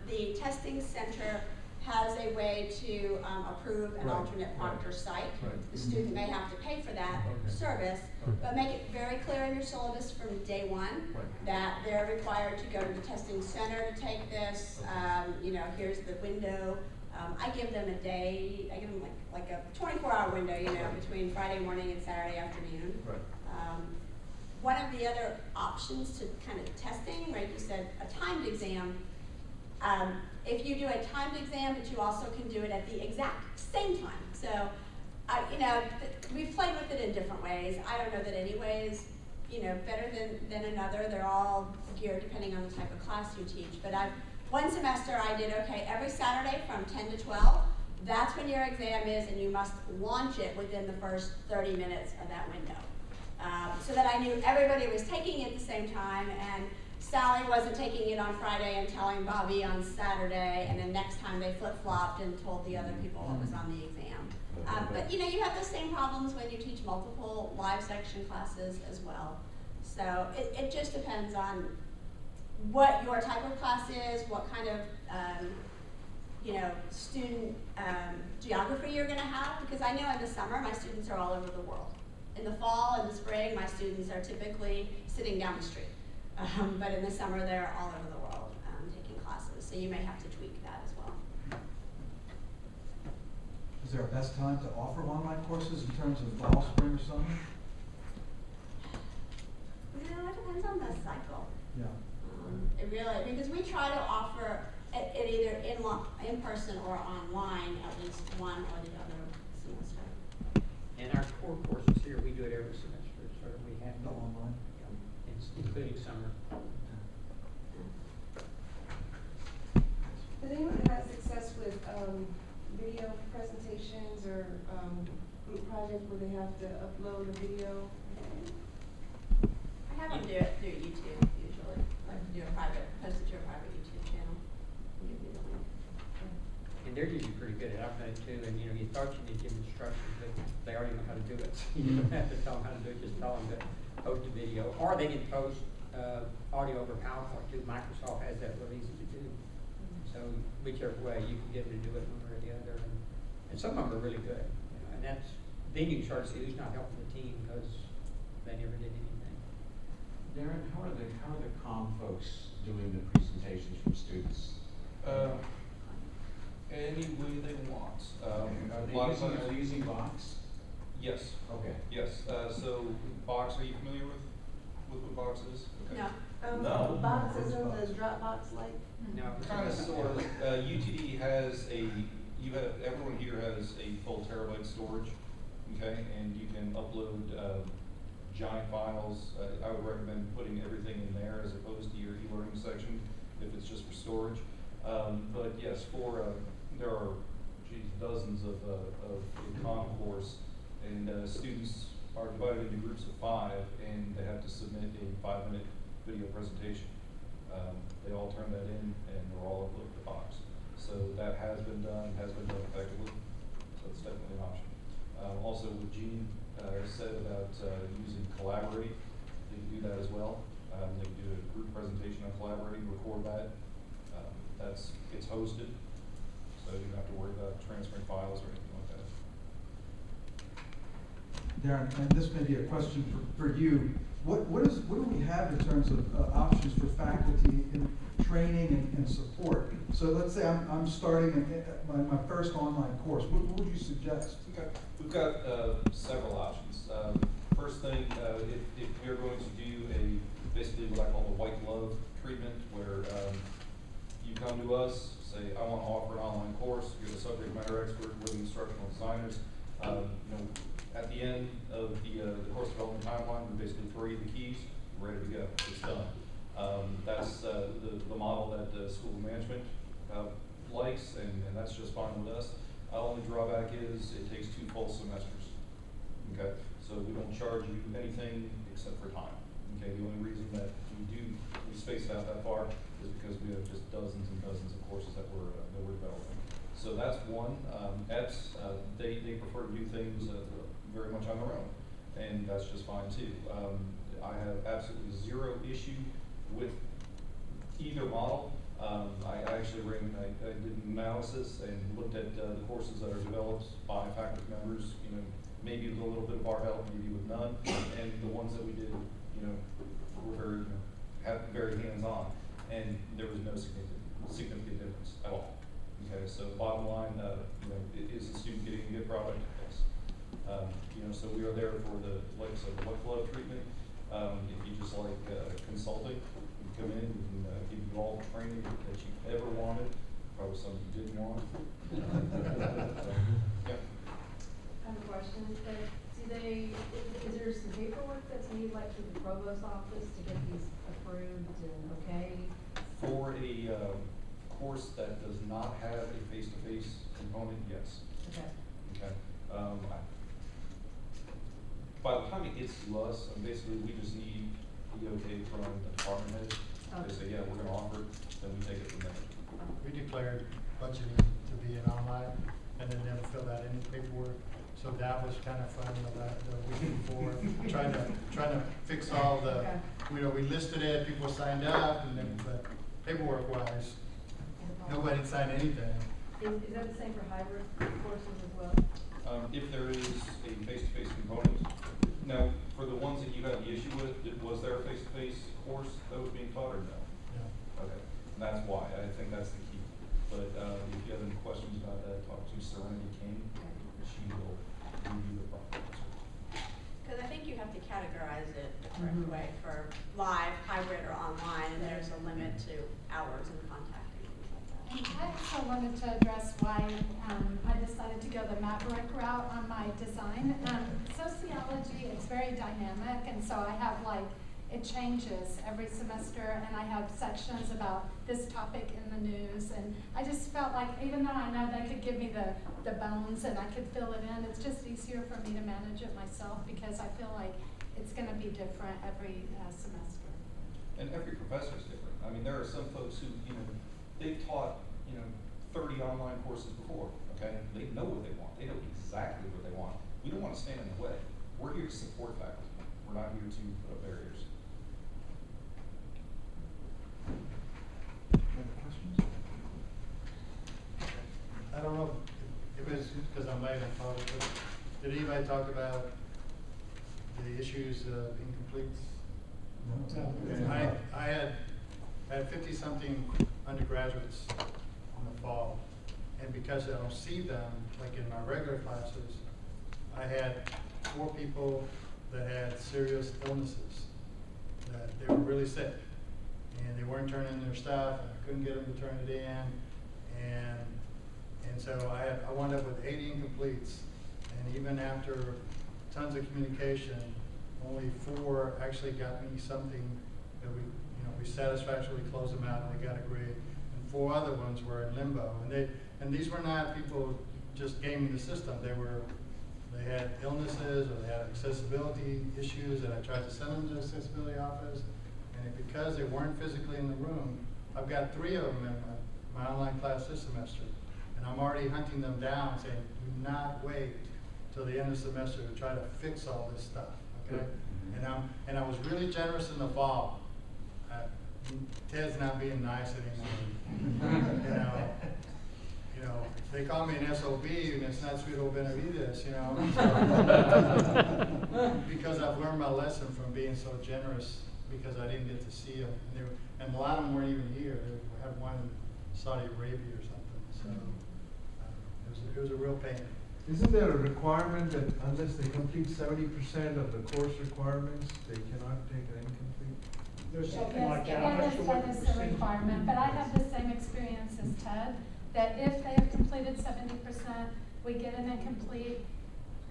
the testing center has a way to approve an Right. alternate proctor site. Right. The student may have to pay for that Okay. service, but make it very clear in your syllabus from day 1 Right. that they're required to go to the testing center to take this. Here's the window. I give them a day, I give them like a 24-hour window, between Friday morning and Saturday afternoon. Right. One of the other options to kind of testing, right, you said a timed exam. If you do a timed exam, but you also can do it at the exact same time. So, we've played with it in different ways. I don't know that any way is, better than another. They're all geared depending on the type of class you teach. But one semester I did, every Saturday from 10 to 12, that's when your exam is, and you must launch it within the first 30 minutes of that window. So that I knew everybody was taking it at the same time, and Sally wasn't taking it on Friday and telling Bobby on Saturday, and then next time they flip-flopped and told the other people what was on the exam. But you have those same problems when you teach multiple live section classes as well. So it just depends on what your type of class is, what kind of student geography you're going to have, because I know in the summer my students are all over the world. In the fall and the spring, my students are typically sitting down the street. But in the summer, they're all over the world taking classes. So you may have to tweak that as well. Is there a best time to offer online courses in terms of fall, spring, or summer? It depends on the cycle. Yeah. It really, because we try to offer it either in person or online at least one or the other semester. And our core courses here, we do it every semester, so we have No online. including summer. Has anyone had success with, video presentations or, group projects where they have to upload a video? I have them do it through YouTube usually, like do a private, post it to a private YouTube channel. and give you the link. And they're usually pretty good at it too, and you know, you thought you need to give instructions, but they already know how to do it. You don't have to tell them how to do it, just tell them to post a video, or they can post, audio over PowerPoint too. Microsoft has that real easy to do. So whichever way, you can get them to do it one way or the other, and some of them are really good, you know, and that's, then you can start to see who's not helping the team, because they never did anything. Darren, how are the comm folks doing the presentations from students? Any way they want. Are they using Box? Yes. Okay. Yes, so Box, are you familiar with what Box is? Okay. No. No. Box isn't the Dropbox like? No. Kind of, sort of. UTD has everyone here has a full terabyte storage, okay? And you can upload, giant files. I would recommend putting everything in there as opposed to your e-learning section if it's just for storage. But yes, there are, dozens of a comm course, and students are divided into groups of 5, and they have to submit a 5-minute video presentation. They all turn that in, and they're all uploaded to Box. So that has been done effectively. So it's definitely an option. Also, what Gene said about using Collaborate, they can do that as well. They can do a group presentation on Collaborate, record that. It's hosted, so you don't have to worry about transferring files or anything like that. Darren, and this may be a question for you. What do we have in terms of options for faculty in training and support? So let's say I'm starting my first online course. What would you suggest? We've got several options. First thing, if you're going to do basically what I call a white glove treatment, where you come to us, say, I want to offer an online course, you're the subject matter expert, we're the instructional designers. At the end of the course development timeline, we basically throw you the keys, we're ready to go, it's done. That's the model that school management likes, and that's just fine with us. Only drawback is it takes 2 full semesters. Okay, so we don't charge you anything except for time. Okay, the only reason that we space it out that far is because we have just dozens and dozens of courses that we're developing. So that's one. EPS, they prefer to do things very much on their own, and that's just fine too. I have absolutely 0 issue with either model. I actually I did an analysis and looked at the courses that are developed by faculty members, maybe with a little bit of our help, maybe with none, and the ones that we did, were very hands-on, and there was no significant difference at all. Okay, so bottom line, is the student getting a good product? Yes. So we are there for the, like I said, the white glove treatment. If you just like consulting, you come in, we can give you all the training that you ever wanted, probably some you didn't want. Yeah. I have a question. Is there some paperwork that's needed, like to the provost office to get these approved and okay? For a course that does not have a face-to-face component, yes. Okay. Okay. By the time it gets to us, basically we just need the okay from the department head. They say, yeah, we're going to offer it, then we take it from there. We declared budgeting to be an online, and then never filled out any paperwork. So that was kind of fun the week before, trying to fix all the, we listed it, people signed up, and then, but paperwork wise, nobody signed anything. Is that the same for hybrid courses as well? If there is a face-to-face component, now for the ones that you had the issue with, was there a face-to-face course that was being taught or no? Yeah. Okay, and that's why, I think that's the key. But if you have any questions about that, talk to Serenity King, she will review the problem. Because I think you have to categorize it the correct way for live, hybrid, or online, and there's a limit to hours and contacting, things like that. I also wanted to address why I decided to go the Maverick route on my design. Sociology, it's very dynamic, and so I have it changes every semester, and I have sections about this topic in the news, and I just felt like, even though I know they could give me the bones and I could fill it in, it's just easier for me to manage it myself because I feel like it's going to be different every semester. And every professor is different. I mean, there are some folks who, they've taught, 30 online courses before, okay? They know what they want. They know exactly what they want. We don't want to stand in the way. We're here to support faculty. We're not here to put up barriers. Any questions? I don't know if it's because I'm late, I thought, but did anybody talk about the issues of incompletes? No. I had 50-something undergraduates in the fall, and because I don't see them like in my regular classes, I had 4 people that had serious illnesses, that they were really sick, and they weren't turning in their stuff, and I couldn't get them to turn it in, and so I wound up with 80 incompletes, and even after tons of communication, only 4 actually got me something that we satisfactorily closed them out and they got a grade, and 4 other ones were in limbo, and these were not people just gaming the system. They had illnesses or they had accessibility issues, and I tried to send them to the accessibility office, and because they weren't physically in the room, I've got 3 of them in my online class this semester, and I'm already hunting them down, saying, do not wait till the end of the semester to try to fix all this stuff, okay? And I was really generous in the fall. Ted's not being nice anymore. They call me an SOB, and it's not Sweet Old Benavides, because I've learned my lesson from being so generous, because I didn't get to see them. And a lot of them weren't even here. They had one in Saudi Arabia or something. So it was a real pain. Isn't there a requirement that unless they complete 70% of the course requirements, they cannot take an incomplete? There's something Yes, like that. I'm not sure what that the is a percentage requirement, but I have the same experience as Ted, that if they have completed 70%, we get an incomplete.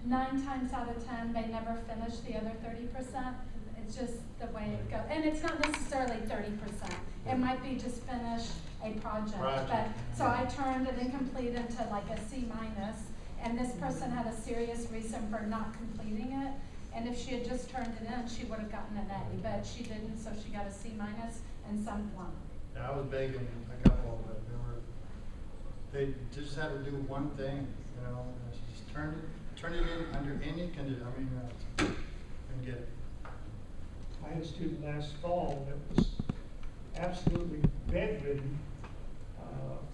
9 times out of 10, they never finish the other 30%. It's just the way it goes. And it's not necessarily 30%. It might be just finish a project. But so I turned an incomplete into like a C-, and this person had a serious reason for not completing it. And if she had just turned it in, she would have gotten an A, but she didn't, so she got a C- and some flunk. Yeah, I was begging a couple, but they just had to do one thing, just turn it in under any condition. I mean, and get it. I had a student last fall that was absolutely bedridden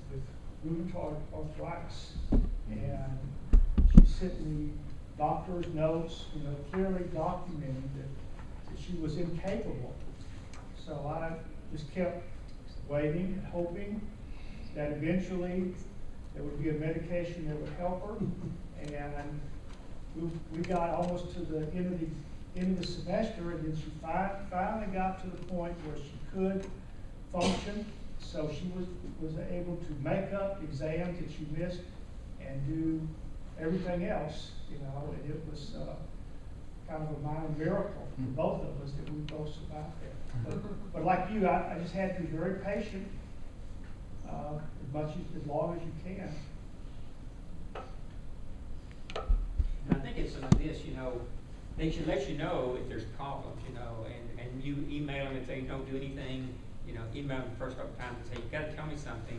with rheumatoid arthritis, and she sent me doctor's notes, clearly documenting that she was incapable. So I just kept waiting and hoping that eventually there would be a medication that would help her, and we got almost to the end of the semester, and then she finally got to the point where she could function. So she was able to make up exams that she missed and do everything else, and it was kind of a minor miracle for both of us that we both survived there. But like you, I just had to be very patient, as long as you can. And I think it's some of this, they should let you know if there's problems, and you email them if they don't do anything, email them the first couple times and say, you've got to tell me something,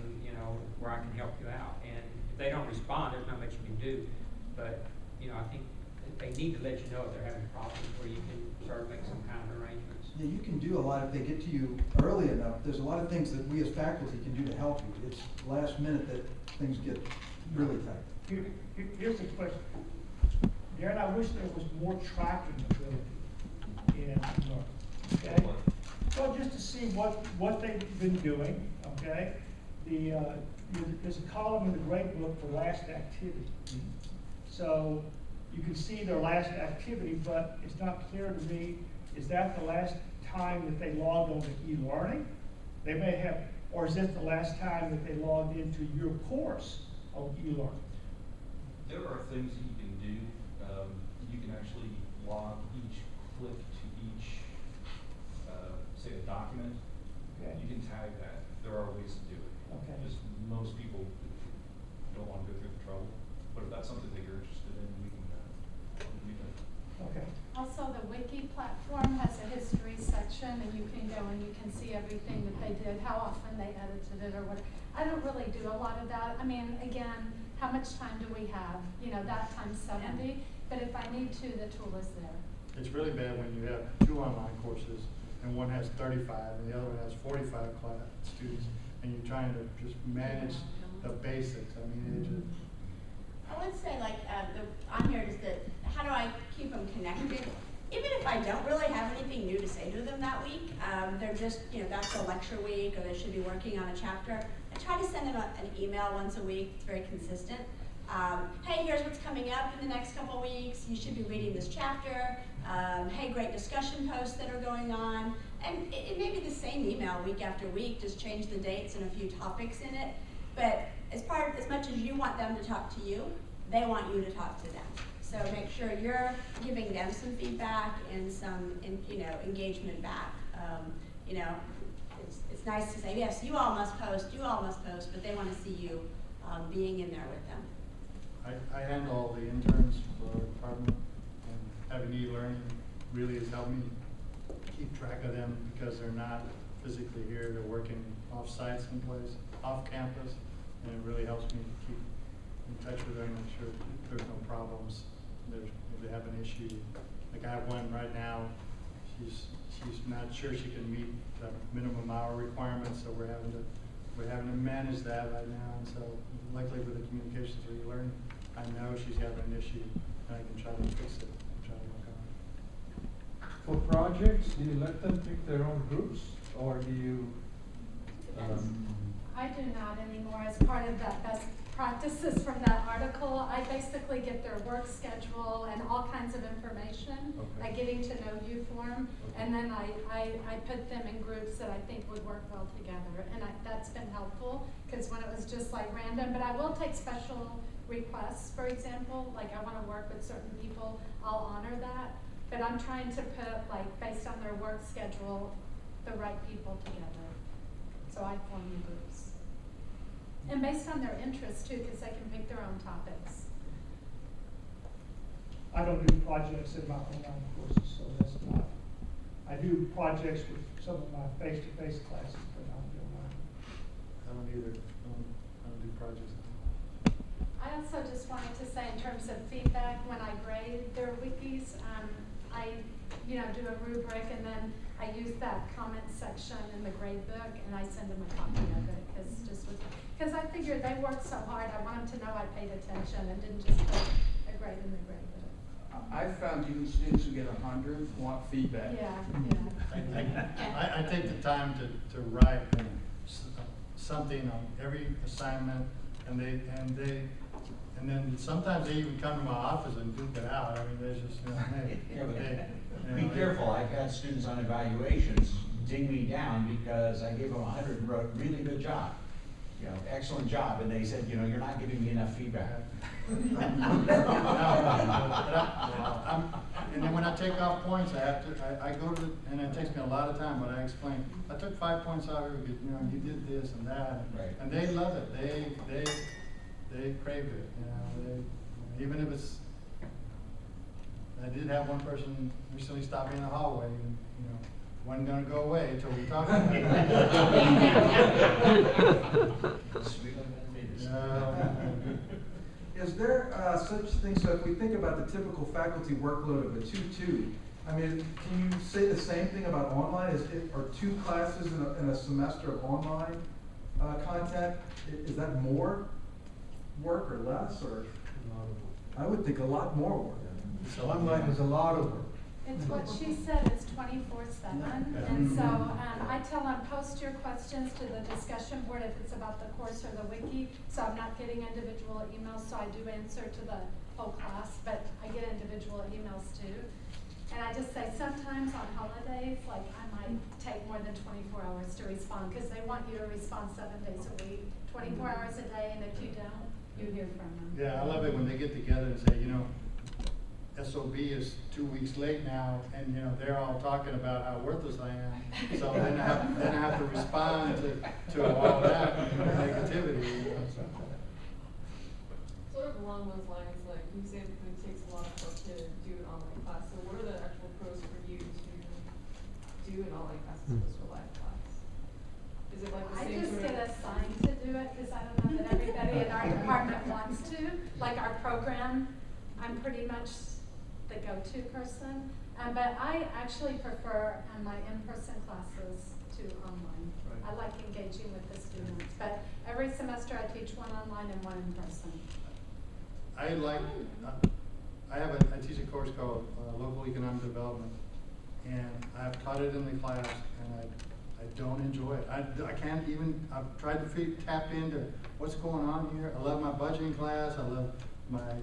where I can help you out. And if they don't respond, there's not much you can do. But, I think they need to let you know if they're having problems where you can sort of make some kind of arrangements. Yeah, you can do a lot if they get to you early enough. There's a lot of things that we as faculty can do to help you. It's last minute that things get really tight. Here's the question. Darren, I wish there was more tracking ability in North. Okay? Well, just to see what they've been doing, okay? There's a column in the grade book for last activity. So you can see their last activity, but it's not clear to me, is that the last time that they logged on to e-learning? They may have Or is this the last time that they logged into your course of e-learning? There are things that you can do. You can actually log each click to each, say, a document. Okay. You can tag that. There are ways to do it. Okay. Just most people don't want to go through the trouble. But if that's something that you're interested in, we can. Okay. Also, the wiki platform has a history section, and you can go and you can see everything that they did, how often they edited it, or what. I don't really do a lot of that. I mean, again, how much time do we have? You know, that times 70. But if I need to, the tool is there. It's really bad when you have 2 online courses and one has 35 and the other one has 45 students, and you're trying to just manage the basics. I mean, it just. I would say, like, I'm here just to, how do I keep them connected? Even if I don't really have anything new to say to them that week, they're just, you know, that's a lecture week, or they should be working on a chapter. I try to send them an email once a week. It's very consistent. Hey, here's what's coming up in the next couple of weeks. You should be reading this chapter. Hey, great discussion posts that are going on. And it may be the same email week after week, just change the dates and a few topics in it. But as much as you want them to talk to you, they want you to talk to them. So make sure you're giving them some feedback and some, engagement back. You know, it's nice to say, yes, you all must post, but they want to see you being in there with them. I handle all the interns for our department, and having e-learning really has helped me keep track of them because they're not physically here. They're working off-site someplace, off campus, and it really helps me keep in touch with them, make sure there's no problems. If they have an issue, like I have one right now, she's not sure she can meet the minimum hour requirements, so we're having to manage that right now. And so, luckily with the communications for e-learning, I know she's having an issue, and I can try to fix it, try to work on it. For projects, do you let them pick their own groups, or do you? I do not anymore. As part of that best practices from that article, I basically get their work schedule and all kinds of information, Okay. a getting to know you form, and then I put them in groups that I think would work well together. And that's been helpful, because when it was just like random, but I will take special requests, for example, like I want to work with certain people, I'll honor that. But I'm trying to put, like, based on their work schedule, the right people together. So I form the groups. And based on their interests too, because they can pick their own topics. I don't do projects in my online courses, so that's not. I do projects with some of my face-to-face classes, but not the online. I don't either. I don't do projects. I also just wanted to say, in terms of feedback, when I grade their wikis, I do a rubric, and then I use that comment section in the grade book, and I send them a copy of it, because I figured they worked so hard. I want them to know I paid attention and didn't just put a grade in the grade book. I've found even students who get 100 want feedback. Yeah. I take the time to write something on every assignment, and then sometimes they even come to my office and duke it out. I mean, there's just, hey. Be careful, I've had students on evaluations ding me down because I gave them 100 and wrote, really good job. Excellent job, and they said, you're not giving me enough feedback. And then when I take off points, I go to, and it takes me a lot of time, but I explain, I took 5 points out here because, you did this and that. Right. And they love it. They crave it. Even if it's, I did have one person recently stop me in the hallway, and, wasn't gonna go away until we talked about it. Is there such thing, so if we think about the typical faculty workload of a 2-2, I mean, can you say the same thing about online? Are 2 classes in a semester of online content, is that more work or less, or? I would think a lot more work. So online is a lot of work. It's what she said, it's 24/7, and so I tell them, post your questions to the discussion board if it's about the course or the wiki, so I'm not getting individual emails, so I do answer to the whole class, but I get individual emails too. And I just say sometimes on holidays, like I might take more than 24 hours to respond because they want you to respond 7 days a week, 24 hours a day, and if you don't, you hear from them. Yeah, I love it when they get together and say, you know, SOB is 2 weeks late now, and, you know, they're all talking about how worthless I am. So then I have to respond to all that negativity. You know, so. Sort of along those lines, like you say it takes a lot of work to do an online class. So what are the actual pros for you to do an online class as opposed to a live class? Is it like the I same just sort get of? assigned to do it because I don't know that everybody in our department wants to. Like our program, I'm pretty much the go-to person. But I actually prefer my in-person classes to online. Right. I like engaging with the students. But every semester I teach one online and one in person. I teach a course called Local Economic Development, and I've taught it in the class, and I don't enjoy it. I can't even, I've tried to tap into what's going on here. I love my budgeting class, I love my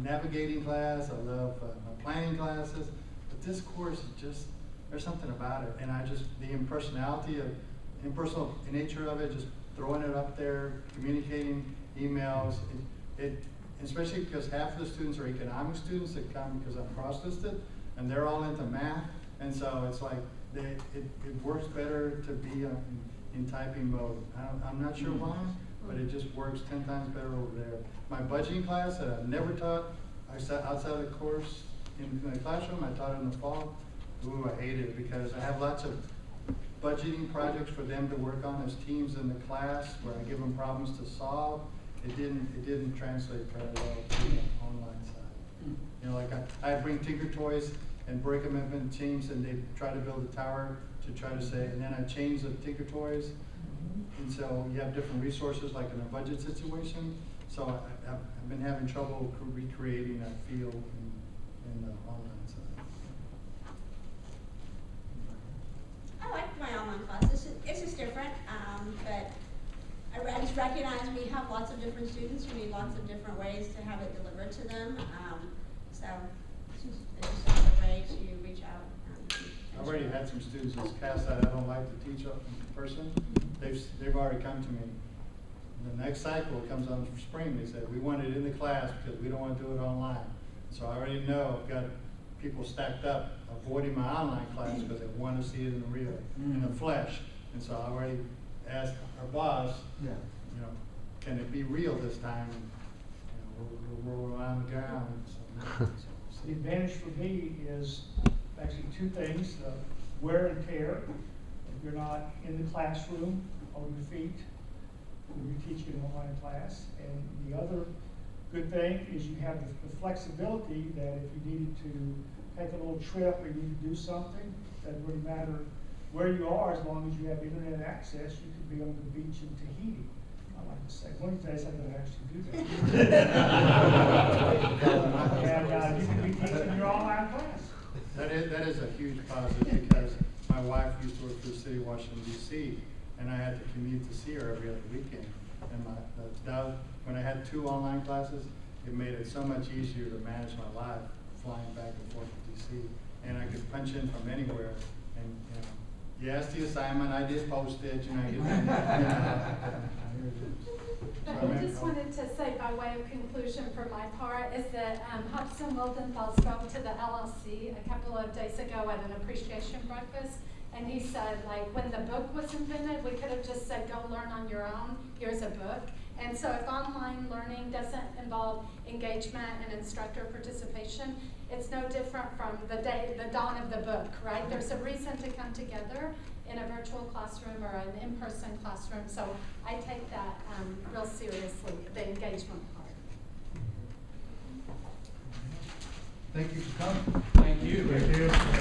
navigating class, I love my planning classes, but this course is just, there's something about it, and the impersonal nature of it, just throwing it up there, communicating, emails, especially because half of the students are economic students that come because I'm cross-listed, and they're all into math, and so it's like it works better to be in typing mode. I'm not sure why, but it just works 10 times better over there. My budgeting class that I've never taught, I sat outside of the course in the classroom, I taught it in the fall. Ooh, I hated it because I have lots of budgeting projects for them to work on as teams in the class where I give them problems to solve. It didn't translate very well to the online side. You know, like I bring Tinker Toys and break them up in teams, and they try to build a tower to try to say, and then I change the Tinker Toys, and so you have different resources like in a budget situation. So I've been having trouble recreating that feel in the online side. I like my online classes. It's just different, but I just recognize we have lots of different students. We need lots of different ways to have it delivered to them. So it's just another way to reach out. I've already had some students in this class that I don't like to teach up in person. They've already come to me. The next cycle comes on for spring. They said, we want it in the class because we don't want to do it online. So I already know I've got people stacked up avoiding my online class because they want to see it in the real, in the flesh. And so I already asked our boss, you know, can it be real this time? And, we'll roll around the ground. So, The advantage for me is actually two things: wear and tear. If you're not in the classroom on your feet when you're teaching an online class, and the other good thing is you have the flexibility that if you needed to take a little trip or you need to do something, it doesn't really matter where you are, as long as you have internet access. You could be on the beach in Tahiti. I like to say, one of these days I'm going to actually do that. And you can be teaching your online class. That is a huge positive because my wife used to work for the city of Washington, D.C., and I had to commute to see her every other weekend. And when I had 2 online classes, it made it so much easier to manage my life flying back and forth to D.C. And I could punch in from anywhere. And you know, yes, the assignment, I did postage, and I did. I just wanted to say, by way of conclusion for my part, is that Hobson Wildenthal spoke to the LLC a couple of days ago at an appreciation breakfast, and he said, like, when the book was invented, we could have just said, go learn on your own, here's a book. And so if online learning doesn't involve engagement and instructor participation, it's no different from the dawn of the book, right? There's a reason to come together in a virtual classroom or an in-person classroom. So I take that real seriously, the engagement part. Thank you for coming. Thank you. Thank you.